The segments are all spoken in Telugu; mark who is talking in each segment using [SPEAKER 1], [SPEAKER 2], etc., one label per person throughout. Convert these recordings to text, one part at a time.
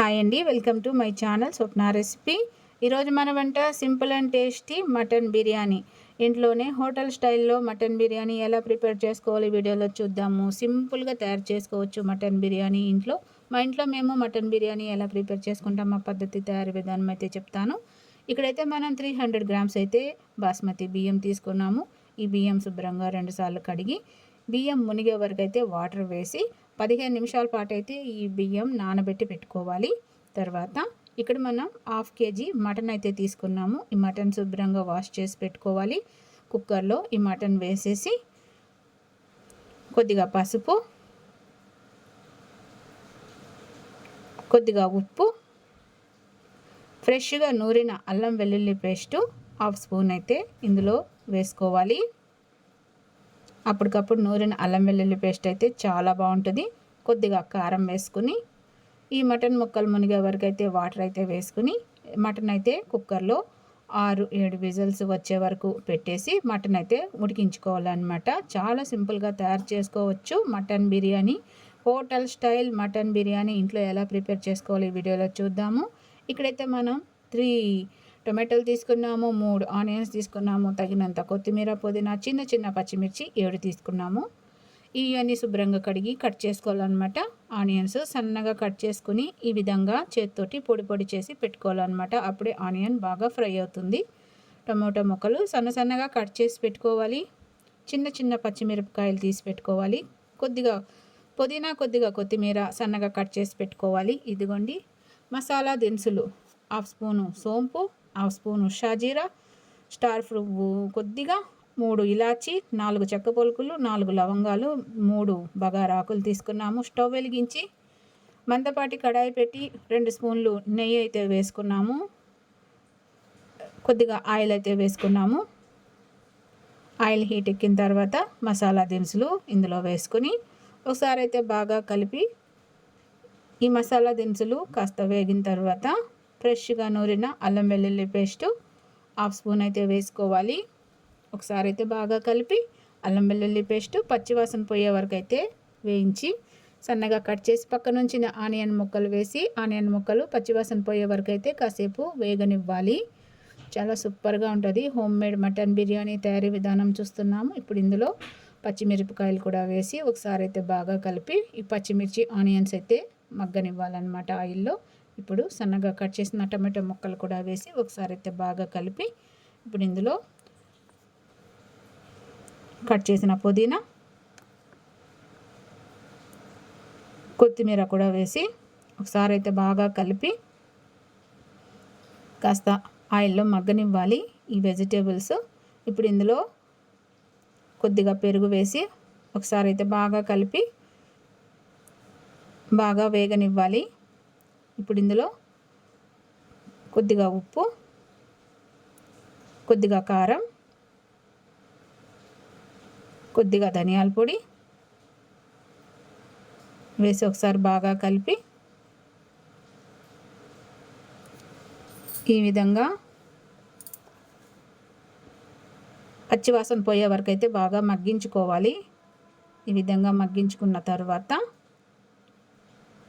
[SPEAKER 1] హాయ్ అండి, welcome to my channel Swapna recipe. ఈరోజు మన వంట simple and tasty mutton biryani. ఇంట్లోనే హోటల్ స్టైల్లో మటన్ బిర్యానీ ఎలా ప్రిపేర్ చేసుకోవాలి వీడియోలో చూద్దాము. సింపుల్గా తయారు చేసుకోవచ్చు మటన్ బిర్యానీ ఇంట్లో. మా ఇంట్లో మేము మటన్ బిర్యానీ ఎలా ప్రిపేర్ చేసుకుంటాం ఆ పద్ధతి తయారీ విధానం అయితే చెప్తాను. ఇక్కడైతే మనం 300 గ్రామ్స్ అయితే బాస్మతి బియ్యం తీసుకున్నాము. ఈ బియ్యం శుభ్రంగా 2 సార్లు కడిగి బియ్యం మునిగే వరకు అయితే వాటర్ వేసి 15 నిమిషాల పాటు అయితే ఈ బియ్యం నానబెట్టి పెట్టుకోవాలి. తర్వాత ఇక్కడ మనం 1/2 kg మటన్ అయితే తీసుకున్నాము. ఈ మటన్ శుభ్రంగా వాష్ చేసి పెట్టుకోవాలి. కుక్కర్లో ఈ మటన్ వేసేసి కొద్దిగా పసుపు, కొద్దిగా ఉప్పు, ఫ్రెష్గా నూరిన అల్లం వెల్లుల్లి పేస్టు 1/2 స్పూన్ అయితే ఇందులో వేసుకోవాలి. అప్పటికప్పుడు నూరిన అల్లం వెల్లుల్లి పేస్ట్ అయితే చాలా బాగుంటుంది. కొద్దిగా కారం వేసుకుని ఈ మటన్ ముక్కలు మునిగే వరకు అయితే వాటర్ అయితే వేసుకుని మటన్ అయితే కుక్కర్లో 6-7 విజిల్స్ వచ్చే వరకు పెట్టేసి మటన్ అయితే ఉడికించుకోవాలన్నమాట. చాలా సింపుల్గా తయారు చేసుకోవచ్చు mutton biryani. Hotel style mutton biryani ఇంట్లో ఎలా ప్రిపేర్ చేసుకోవాలి ఈ వీడియోలో చూద్దాము. ఇక్కడైతే మనం 3 టొమాటోలు తీసుకున్నాము, 3 ఆనియన్స్ తీసుకున్నాము, తగినంత కొత్తిమీర, పుదీనా, చిన్న చిన్న పచ్చిమిర్చి 7 తీసుకున్నాము. ఇవన్నీ శుభ్రంగా కడిగి కట్ చేసుకోవాలన్నమాట. ఆనియన్స్ సన్నగా కట్ చేసుకుని ఈ విధంగా చేతితోటి పొడి పొడి చేసి పెట్టుకోవాలన్నమాట. అప్పుడే ఆనియన్ బాగా ఫ్రై అవుతుంది. టమాటో ముక్కలు సన్న సన్నగా కట్ చేసి పెట్టుకోవాలి. చిన్న చిన్న పచ్చిమిరపకాయలు తీసి పెట్టుకోవాలి. కొద్దిగా పుదీనా, కొద్దిగా కొత్తిమీర సన్నగా కట్ చేసి పెట్టుకోవాలి. ఇదిగోండి మసాలా దినుసులు 1/2 స్పూను సోంపు, 1/2 స్పూను షాజీరా, స్టార్ పువ్వు కొద్దిగా, 3 ఇలాచి, 4 చెక్క పొలుకులు, 4 లవంగాలు, 3 బగారాకులు తీసుకున్నాము. స్టవ్ వెలిగించి మందపాటి కడాయి పెట్టి 2 స్పూన్లు నెయ్యి అయితే వేసుకున్నాము. కొద్దిగా ఆయిల్ అయితే వేసుకున్నాము. ఆయిల్ హీట్ ఎక్కిన తర్వాత మసాలా దినుసులు ఇందులో వేసుకుని ఒకసారి అయితే బాగా కలిపి ఈ మసాలా దినుసులు కాస్త వేగిన తర్వాత ఫ్రెష్గా నూరిన అల్లం వెల్లుల్లి పేస్టు 1/2 స్పూన్ అయితే వేసుకోవాలి. ఒకసారి అయితే బాగా కలిపి అల్లం వెల్లుల్లి పేస్టు పచ్చివాసన పోయే వరకు అయితే వేయించి సన్నగా కట్ చేసి పక్కన ఉంచిన ఆనియన్ ముక్కలు వేసి ఆనియన్ ముక్కలు పచ్చివాసన పోయే వరకు అయితే కాసేపు వేగనివ్వాలి. చాలా సూపర్గా ఉంటుంది హోమ్ మేడ్ మటన్ బిర్యానీ తయారీ విధానం చూస్తున్నాము. ఇప్పుడు ఇందులో పచ్చిమిరపకాయలు కూడా వేసి ఒకసారి అయితే బాగా కలిపి ఈ పచ్చిమిర్చి ఆనియన్స్ అయితే మగ్గనివ్వాలన్నమాట ఆయిల్లో. ఇప్పుడు సన్నగా కట్ చేసిన టమాటో ముక్కలు కూడా వేసి ఒకసారి అయితే బాగా కలిపి ఇప్పుడు ఇందులో కట్ చేసిన పుదీనా, కొత్తిమీర కూడా వేసి ఒకసారి అయితే బాగా కలిపి కాస్త ఆయిల్లో మగ్గనివ్వాలి ఈ వెజిటేబుల్స్. ఇప్పుడు ఇందులో కొద్దిగా పెరుగు వేసి ఒకసారి అయితే బాగా కలిపి బాగా వేగనివ్వాలి. ఇప్పుడు ఇందులో కొద్దిగా ఉప్పు, కొద్దిగా కారం, కొద్దిగా ధనియాల పొడి వేసి ఒకసారి బాగా కలిపి ఈ విధంగా పచ్చివాసన పోయే వరకు అయితే బాగా మగ్గించుకోవాలి. ఈ విధంగా మగ్గించుకున్న తర్వాత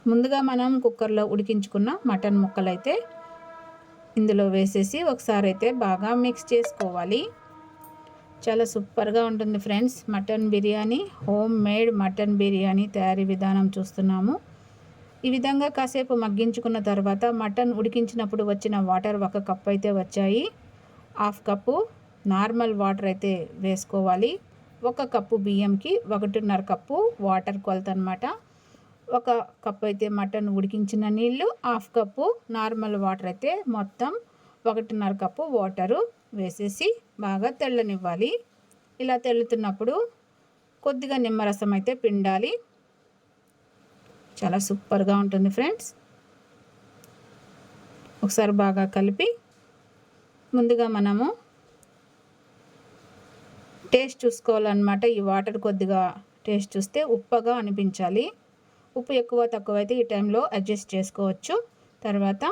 [SPEAKER 1] ముందుగా మనం కుక్కర్లో ఉడికించుకున్న మటన్ ముక్కలు అయితే ఇందులో వేసేసి ఒకసారి అయితే బాగా మిక్స్ చేసుకోవాలి. చాలా సూపర్గా ఉంటుంది friends mutton biryani. Home made mutton biryani తయారీ విధానం చూస్తున్నాము. ఈ విధంగా కాసేపు మగ్గించుకున్న తర్వాత మటన్ ఉడికించినప్పుడు వచ్చిన వాటర్ 1 కప్ అయితే వచ్చాయి. 1/2 కప్పు నార్మల్ వాటర్ అయితే వేసుకోవాలి. 1 కప్పు బియ్యంకి 1.5 కప్పు వాటర్ కొలత అనమాట. 1 కప్పు అయితే మటన్ ఉడికించిన నీళ్ళు, 1/2 కప్పు నార్మల్ వాటర్ అయితే మొత్తం 1.5 కప్పు వాటరు వేసేసి బాగా తెల్లనివ్వాలి. ఇలా తెల్లుతున్నప్పుడు కొద్దిగా నిమ్మరసం అయితే పిండాలి. చాలా సూపర్గా ఉంటుంది ఫ్రెండ్స్. ఒకసారి బాగా కలిపి ముందుగా మనము టేస్ట్ చూసుకోవాలన్నమాట. ఈ వాటర్ కొద్దిగా టేస్ట్ చూస్తే ఉప్పగా అనిపించాలి. ఉప్పు ఎక్కువ తక్కువ అయితే ఈ టైంలో అడ్జస్ట్ చేసుకోవచ్చు. తర్వాత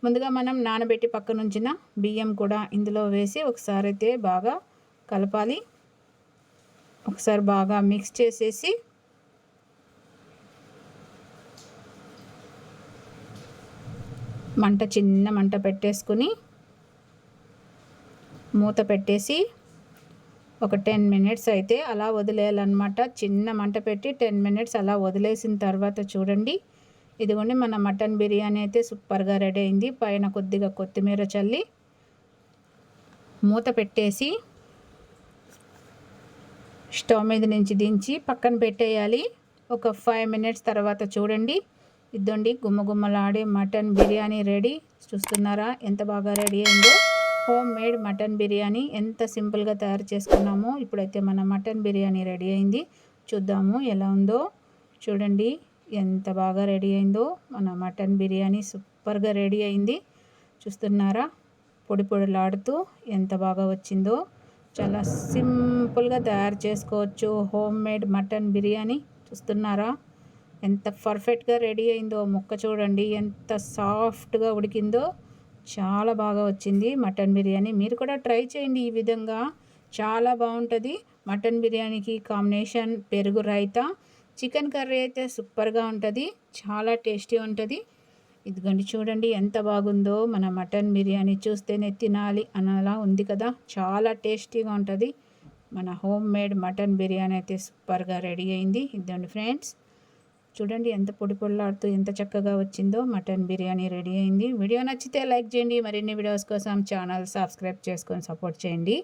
[SPEAKER 1] ముందుగా మనం నానబెట్టి పక్కన ఉంచిన బియ్యం కూడా ఇందులో వేసి ఒకసారి అయితే బాగా కలపాలి. ఒకసారి బాగా మిక్స్ చేసేసి చిన్న మంట పెట్టేసుకుని మూత పెట్టేసి ఒక 10 మినిట్స్ అయితే అలా వదిలేయాలన్నమాట. చిన్న మంట పెట్టి 10 మినిట్స్ అలా వదిలేసిన తర్వాత చూడండి, ఇదిగోండి మన మటన్ బిర్యానీ అయితే సూపర్గా రెడీ అయింది. పైన కొద్దిగా కొత్తిమీర చల్లి మూత పెట్టేసి స్టవ్ మీద నుంచి దించి పక్కన పెట్టేయాలి. ఒక 5 మినిట్స్ తర్వాత చూడండి, ఇద్దండి గుమ్మగుమ్మలాడే మటన్ బిర్యానీ రెడీ. చూస్తున్నారా ఎంత బాగా రెడీ అయిందో. హోమ్ మేడ్ మటన్ బిర్యానీ ఎంత సింపుల్గా తయారు చేసుకున్నామో. ఇప్పుడైతే మన మటన్ బిర్యానీ రెడీ అయింది. చూద్దాము ఎలా ఉందో. చూడండి ఎంత బాగా రెడీ అయిందో మన మటన్ బిర్యానీ. సూపర్గా రెడీ అయింది. చూస్తున్నారా పొడి పొడిలాడుతూ ఎంత బాగా వచ్చిందో. చాలా సింపుల్గా తయారు చేసుకోవచ్చు హోమ్ మేడ్ మటన్ బిర్యానీ. చూస్తున్నారా ఎంత పర్ఫెక్ట్గా రెడీ అయిందో. ముక్క చూడండి ఎంత సాఫ్ట్గా ఉడికిందో. చాలా బాగా వచ్చింది మటన్ బిర్యానీ. మీరు కూడా ట్రై చేయండి ఈ విధంగా, చాలా బాగుంటుంది. మటన్ బిర్యానీకి కాంబినేషన్ పెరుగు రైతా, చికెన్ కర్రీ అయితే సూపర్గా ఉంటుంది, చాలా టేస్టీ ఉంటుంది. ఇదిగోండి చూడండి ఎంత బాగుందో మన మటన్ బిర్యానీ. చూస్తేనే తినాలి అనలా ఉంది కదా, చాలా టేస్టీగా ఉంటుంది. మన హోమ్ మేడ్ మటన్ బిర్యానీ అయితే సూపర్గా రెడీ అయింది. ఇదండి ఫ్రెండ్స్, చూడండి ఎంత పొడి పొడిలాడుతూ ఎంత చక్కగా వచ్చిందో మటన్ బిర్యానీ రెడీ అయింది. వీడియో నచ్చితే లైక్ చేయండి. మరిన్ని వీడియోస్ కోసం ఛానల్ సబ్స్క్రైబ్ చేసుకొని సపోర్ట్ చేయండి.